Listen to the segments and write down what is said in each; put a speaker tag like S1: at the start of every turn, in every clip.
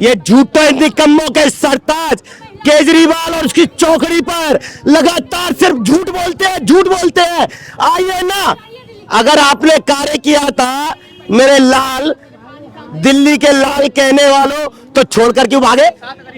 S1: ये झूठे निकम्मों के सरताज केजरीवाल और उसकी चौकड़ी पर लगातार सिर्फ झूठ बोलते हैं। आइए ना, अगर आपने कार्य किया था मेरे लाल, दिल्ली के लाल कहने वालों, तो छोड़कर क्यों भागे?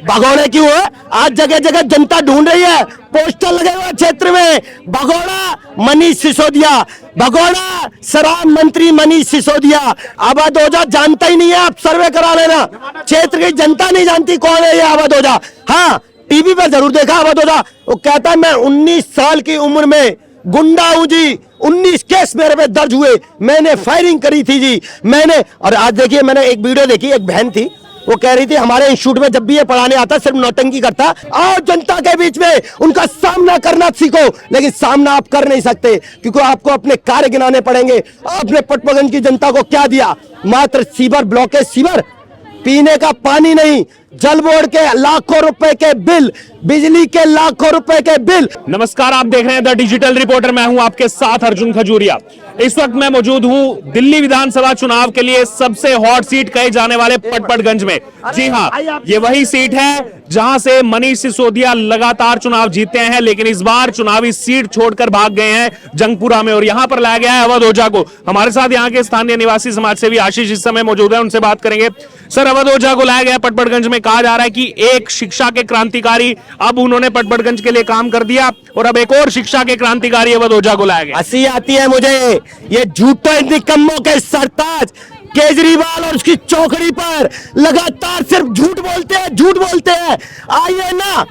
S1: भगोड़े क्यों है? आज जगह जगह जनता ढूंढ रही है, पोस्टर लगे हुए क्षेत्र में, भगोड़ा मनीष सिसोदिया, भगोड़ा शराब मंत्री मनीष सिसोदिया। अवध ओझा जानता ही नहीं है, आप सर्वे करा लेना, क्षेत्र की जनता नहीं जानती कौन है ये अवध ओझा। हाँ, टीवी पर जरूर देखा अवध ओझा, वो कहता है मैं 19 साल की उम्र में गुंडा हूं जी, 19 केस मेरे पे दर्ज हुए, मैंने फायरिंग करी थी जी, मैंने। और आज देखिए, मैंने एक वीडियो देखी, एक बहन थी, वो कह रही थी हमारे इंस्टीट्यूट में जब भी ये पढ़ाने आता सिर्फ नौटंकी करता। आओ जनता के बीच में उनका सामना करना सीखो, लेकिन सामना आप कर नहीं सकते क्योंकि आपको अपने कार्य गिनाने पड़ेंगे। आपने पटपगंज की जनता को क्या दिया? मात्र सीवर ब्लॉकेज, सीवर, पीने का पानी नहीं, जल बोर्ड के लाखों रुपए के बिल, बिजली के लाखों रुपए के बिल।
S2: नमस्कार, आप देख रहे हैं द डिजिटल रिपोर्टर। मैं हूं आपके साथ अर्जुन खजूरिया। इस वक्त मैं मौजूद हूं दिल्ली विधानसभा चुनाव के लिए सबसे हॉट सीट कहे जाने वाले पटपड़गंज में। जी हां, ये वही सीट है जहां से मनीष सिसोदिया लगातार चुनाव जीते हैं, लेकिन इस बार चुनावी सीट छोड़कर भाग गए हैं जंगपुरा में, और यहां पर लाया गया है अवध ओझा को। हमारे साथ यहां के स्थानीय निवासी समाज सेवी आशीष इस समय मौजूद है, उनसे बात करेंगे। सर, अवध ओझा को लाया गया पटपड़गंज में, कहा जा रहा है कि एक शिक्षा के क्रांतिकारी, अब उन्होंने पटपड़गंज के लिए काम कर दिया और अब एक और शिक्षा के क्रांतिकारी अवध ओझा को लाया गया।
S1: हंसी आती है मुझे, ये झूठे निकम्मों के सरताज केजरीवाल और उसकी चौकड़ी पर लगातार सिर्फ झूठ बोलते हैं। आइए ना,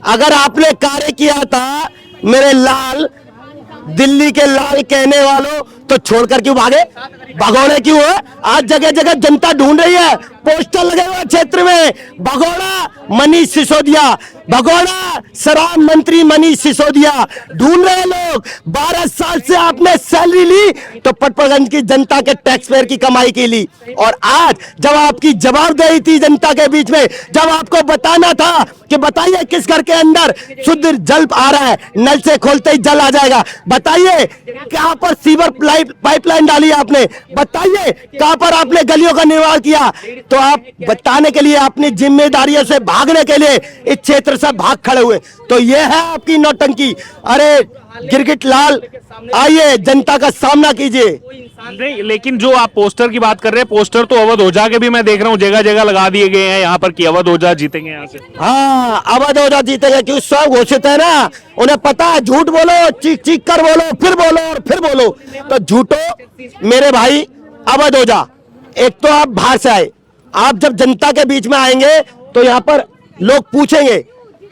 S1: अगर आपने कार्य किया था मेरे लाल, दिल्ली के लाल कहने वालों, तो छोड़कर क्यों भागे? भगोड़े क्यों है? आज जगह जगह जनता ढूंढ रही है, पोस्टर लगे हुए क्षेत्र में, भगोड़ा मनीष सिसोदिया, भगोड़ा शराब मंत्री मनीष सिसोदिया। ढूंढ रहे लोग, 12 साल से आपने सैलरी ली तो पटपड़गंज की जनता के टैक्स पेयर की कमाई की ली, और आज जब आपकी जवाबदेही थी जनता के बीच में, जब आपको बताना था कि बताइए किस घर के अंदर शुद्ध जल आ रहा है, नल से खोलते ही जल आ जाएगा, बताइए कहां पर सीवर पाइपलाइन डाली आपने, बताइए कहां पर आपने गलियों का निर्माण किया। तो आप बताने के लिए, अपनी जिम्मेदारियों से भागने के लिए इस क्षेत्र से भाग खड़े हुए, तो ये है आपकी नौटंकी। अरे गिरगिट लाल, आइए जनता का सामना कीजिए।
S2: नहीं, लेकिन जो आप पोस्टर की बात कर रहे हैं, पोस्टर तो अवध ओझा के भी मैं देख रहा हूँ जगह जगह लगा दिए गए हैं यहाँ पर कि अवध ओझा जीतेंगे यहाँ से।
S1: हाँ, अवध ओझा जीतेंगे क्योंकि सब घोषित है ना, उन्हें पता है, झूठ बोलो, चीख चीख कर बोलो, फिर बोलो और फिर बोलो। तो झूठो मेरे भाई अवध ओझा, एक तो आप बाहर से आए, आप जब जनता के बीच में आएंगे तो यहाँ पर लोग पूछेंगे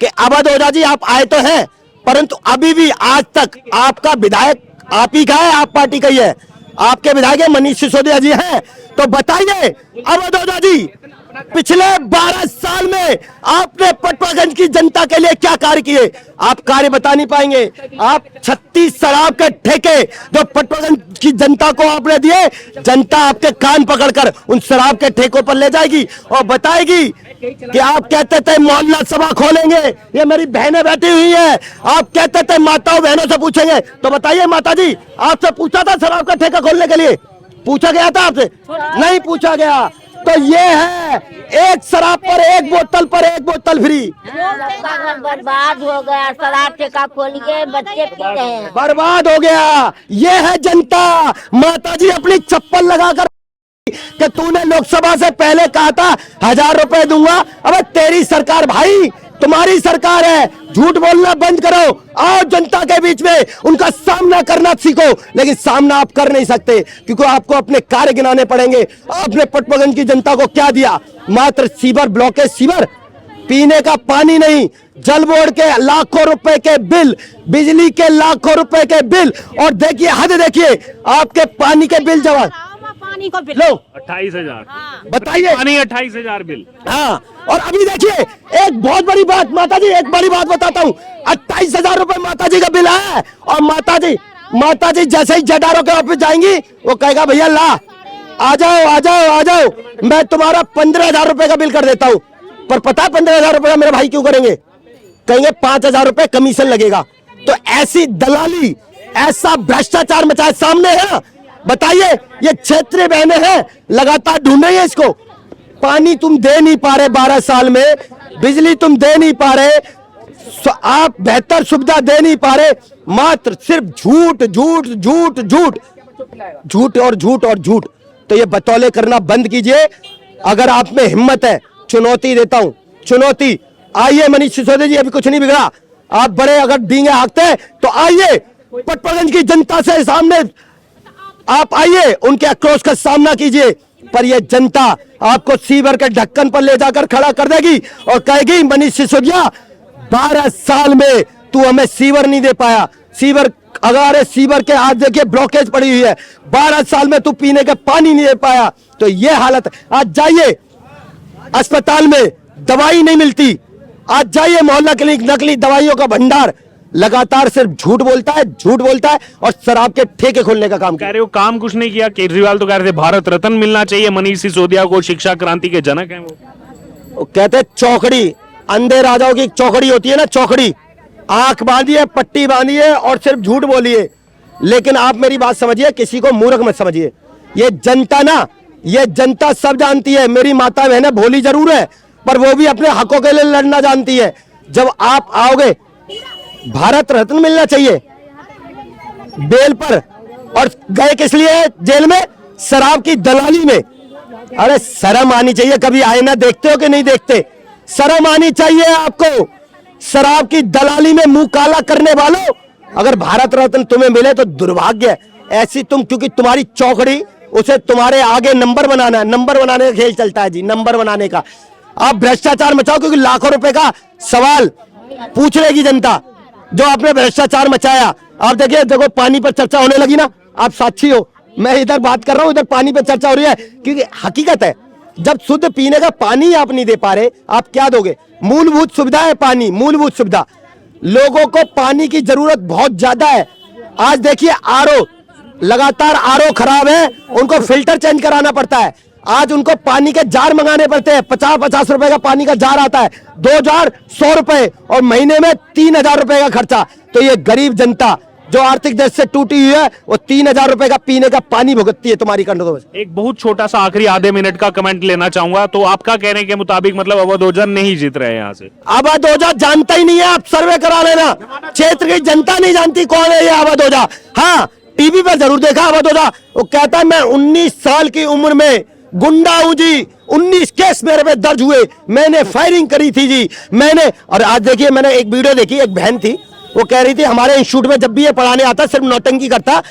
S1: कि अवध ओझा जी आप आए तो हैं, परंतु अभी भी आज तक आपका विधायक आप ही का है, आप पार्टी का ही है, आपके विधायक मनीष सिसोदिया जी हैं। तो बताइए अवध ओझा जी, पिछले 12 साल में आपने पटपड़गंज की जनता के लिए क्या कार्य किए? आप कार्य बता नहीं पाएंगे। आप 36 शराब के ठेके जो पटपड़गंज की जनता को आपने दिए, जनता आपके कान पकड़कर उन शराब के ठेकों पर ले जाएगी और बताएगी कि आप कहते थे मोहल्ला सभा खोलेंगे, ये मेरी बहनें बैठी हुई हैं, आप कहते थे माताओं बहनों से पूछेंगे। तो बताइए माता जी, आपसे पूछा था शराब का ठेका खोलने के लिए? पूछा गया था आपसे? नहीं पूछा गया। तो ये है, एक शराब पर एक बोतल पर एक बोतल फ्री।
S3: घर बर्बाद हो गया, शराब ठेका खोल के बच्चे पी रहे हैं,
S1: बर्बाद हो गया। ये है जनता। माता जी अपनी चप्पल लगाकर कि तूने लोकसभा से पहले कहा था 1000 रुपए दूंगा, अब तेरी सरकार भाई, तुम्हारी सरकार है, झूठ बोलना बंद करो, आओ जनता के बीच में उनका सामना करना सीखो, लेकिन सामना आप कर नहीं सकते क्योंकि आपको अपने कार्य गिनाने पड़ेंगे। आपने पटपगंज की जनता को क्या दिया? मात्र सीवर ब्लॉकेज, सीवर, पीने का पानी नहीं, जल बोर्ड के लाखों रुपए के बिल, बिजली के लाखों रुपए के बिल, और देखिए हद देखिए, आपके पानी के बिल जवाब
S3: पानी को बिल
S1: लो
S2: 28,000।
S1: बताइए,
S2: पानी 28,000 बिल।
S1: हाँ, और अभी देखिए एक बहुत बड़ी बात माता जी, एक बड़ी बात बताता हूँ, 28,000 रुपए माता जी का बिल है, और माता जी जैसे ही जडारों के ऑफिस जाएंगी वो कहेगा भैया ला, आ जाओ, मैं तुम्हारा 15,000 रुपए का बिल कर देता हूँ। पर पता है 15,000 रुपए मेरे भाई क्यों करेंगे? कहेंगे 5,000 रुपए कमीशन लगेगा। तो ऐसी दलाली, ऐसा भ्रष्टाचार मचाए सामने है। बताइए, ये क्षेत्रीय बहनें हैं, लगातार ढूंढ रही है इसको, पानी तुम दे नहीं पा रहे 12 साल में, बिजली तुम दे नहीं पा रहे, आप बेहतर सुविधा दे नहीं पा रहे, मात्र सिर्फ झूठ झूठ झूठ झूठ झूठ और झूठ और झूठ। तो ये बतौले करना बंद कीजिए। अगर आप में हिम्मत है, चुनौती देता हूं, चुनौती, आइए मनीष सिसोदिया जी, अभी कुछ नहीं बिगड़ा, आप बड़े अगर डींगे हाँकते हैं तो आइए पटपड़गंज की जनता से सामने आप आइए, उनके आक्रोश का सामना कीजिए। पर यह जनता आपको सीवर के ढक्कन पर ले जाकर खड़ा कर देगी और कहेगी मनीष सिसोदिया 12 साल में तू हमें सीवर नहीं दे पाया, सीवर, अगर सीवर के आज देखिए ब्लॉकेज पड़ी हुई है, 12 साल में तू पीने का पानी नहीं दे पाया। तो यह हालत, आज जाइए अस्पताल में दवाई नहीं मिलती, आज जाइए मोहल्ला क्लिनिक, नकली दवाइयों का भंडार, लगातार सिर्फ झूठ बोलता है, झूठ बोलता है और शराब के ठेके खोलने का काम
S2: कह रहे हो काम कुछ नहीं किया। केजरीवाल तो कह रहे थे भारत रत्न मिलना चाहिए मनीष सिसोदिया को, शिक्षा क्रांति के जनक हैं वो।
S1: कहते हैं चौकड़ी, अंधे राजाओं की चौकड़ी होती है ना, चौकड़ी, आंख बांधिए, पट्टी बांधिए और सिर्फ झूठ बोलिए। लेकिन आप मेरी बात समझिए, किसी को मूर्ख मत समझिए। ये जनता ना, ये जनता सब जानती है, मेरी माता बहनें भोली जरूर है पर वो भी अपने हकों के लिए लड़ना जानती है। जब आप आओगे, भारत रत्न मिलना चाहिए बेल पर, और गए किस लिए जेल में? शराब की दलाली में। अरे शर्म आनी चाहिए, कभी आईना देखते हो कि नहीं देखते? शर्म आनी चाहिए आपको। शराब की दलाली में मुंह काला करने वालों, अगर भारत रत्न तुम्हें मिले तो दुर्भाग्य है। ऐसी तुम, क्योंकि तुम्हारी चौकड़ी, उसे तुम्हारे आगे नंबर बनाना है, नंबर बनाने का खेल चलता है जी, नंबर बनाने का। आप भ्रष्टाचार मचाओ, क्योंकि लाखों रुपए का सवाल पूछ लेगी जनता जो आपने भ्रष्टाचार मचाया। आप देखिए, देखो पानी पर चर्चा होने लगी ना, आप साक्षी हो, मैं इधर बात कर रहा हूं, इधर पानी पर चर्चा हो रही है, क्योंकि हकीकत है जब शुद्ध पीने का पानी आप नहीं दे पा रहे, आप क्या दोगे? मूलभूत सुविधा है पानी, मूलभूत सुविधा। लोगों को पानी की जरूरत बहुत ज्यादा है। आज देखिए आरओ, लगातार आरओ खराब है, उनको फिल्टर चेंज कराना पड़ता है। आज उनको पानी के जार मंगाने पड़ते हैं, 50-50 रुपए का पानी का जार आता है, 2 जार 100 रुपए, और महीने में 3000 रुपए का खर्चा। तो ये गरीब जनता जो आर्थिक दृष्टि से टूटी हुई है, वो 3000 रुपए का पीने का पानी भुगतती है तुम्हारी कंडों में।
S2: एक बहुत छोटा सा आखिरी आधे मिनट का कमेंट लेना चाहूंगा। तो आपका कहने के मुताबिक मतलब अवध ओझा नहीं जीत रहे हैं यहाँ से?
S1: अवध ओझा जानता ही नहीं है, आप सर्वे करा लेना, क्षेत्र की जनता नहीं जानती कौन है ये अवध ओझा। हाँ, टीवी पर जरूर देखा अवध ओझा, वो कहता है मैं 19 साल की उम्र में गुंडा हूं जी, 19 केस मेरे पे दर्ज हुए, मैंने फायरिंग करी थी जी, मैंने। और आज देखिए, मैंने एक वीडियो देखी, एक बहन थी, वो कह रही थी हमारे इंस्टीट्यूट में जब भी ये पढ़ाने आता सिर्फ नौटंकी करता,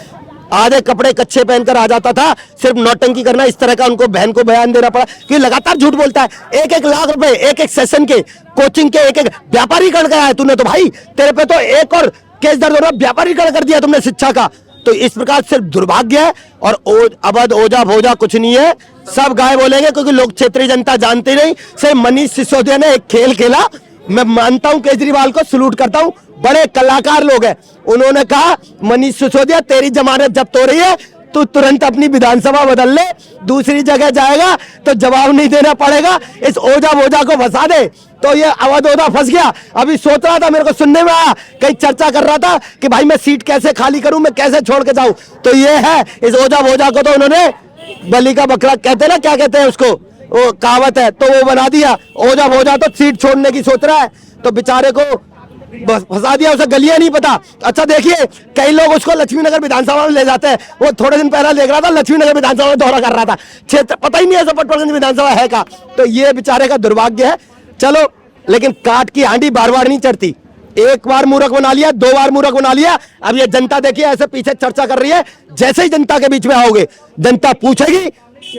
S1: आधे कपड़े कच्चे पहनकर आ जाता था, सिर्फ नौटंकी करना। इस तरह का उनको बहन को बयान देना पड़ा कि लगातार झूठ बोलता है। 1-1 लाख रुपए एक सेशन के, कोचिंग के, एक व्यापारीकरण कराया है तूने तो भाई, तेरे पे तो एक और केस दर्ज हो रहा, व्यापारीकरण कर दिया तुमने शिक्षा का। तो इस प्रकार सिर्फ दुर्भाग्य है, और अवध ओझा भोजा कुछ नहीं है, सब गाय बोलेंगे, क्योंकि लोग क्षेत्रीय जनता जानती नहीं। सिर्फ मनीष सिसोदिया ने एक खेल खेला, मैं मानता हूं, केजरीवाल को सलूट करता हूं, बड़े कलाकार लोग हैं। उन्होंने कहा मनीष सिसोदिया तेरी जमानत जब्त हो रही है, तू तुरंत अपनी विधानसभा बदल ले, दूसरी जगह जाएगा तो जवाब नहीं देना पड़ेगा, इस ओझा भोजा को फंसा दे। तो ये अवध ओझा फंस गया। अभी सोच रहा था, मेरे को सुनने में आया, कहीं चर्चा कर रहा था कि भाई मैं सीट कैसे खाली करूं, मैं कैसे छोड़ के जाऊं। तो ये है, इस ओझा भोजा को तो उन्होंने बलि का बकरा कहते ना, क्या कहते हैं उसको, वो कहावत है, तो वो बना दिया। ओझा भोजा तो सीट छोड़ने की सोच रहा है, तो बेचारे को फंसा दिया, उसे गलियां नहीं पता। अच्छा देखिए, कई लोग उसको लक्ष्मीनगर विधानसभा में ले जाते हैं। वो थोड़े दिन पहले देख रहा था, लक्ष्मीनगर विधानसभा में दौरा कर रहा था, क्षेत्र पता ही नहीं है पटपड़गंज विधानसभा है का। तो ये बेचारे का दुर्भाग्य है। चलो, लेकिन काट की हांडी बार बार नहीं चढ़ती। एक बार मूर्ख बना लिया, 2 बार मूर्ख बना लिया, अब ये जनता देखिए ऐसे पीछे चर्चा कर रही है। जैसे ही जनता के बीच में आओगे, जनता पूछेगी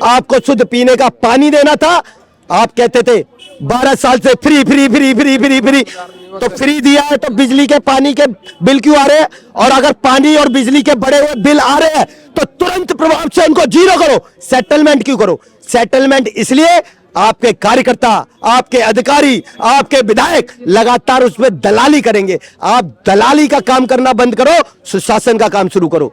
S1: आपको शुद्ध पीने का पानी देना था, आप कहते थे 12 साल से free free free free free free, तो फ्री दिया है तो बिजली के पानी के बिल क्यों आ रहे हैं? और अगर पानी और बिजली के बड़े हुए बिल आ रहे हैं तो तुरंत प्रभाव से उनको जीरो करो। सेटलमेंट क्यों करो? सेटलमेंट इसलिए आपके कार्यकर्ता, आपके अधिकारी, आपके विधायक लगातार उसमें दलाली करेंगे। आप दलाली का काम करना बंद करो, सुशासन का काम शुरू करो।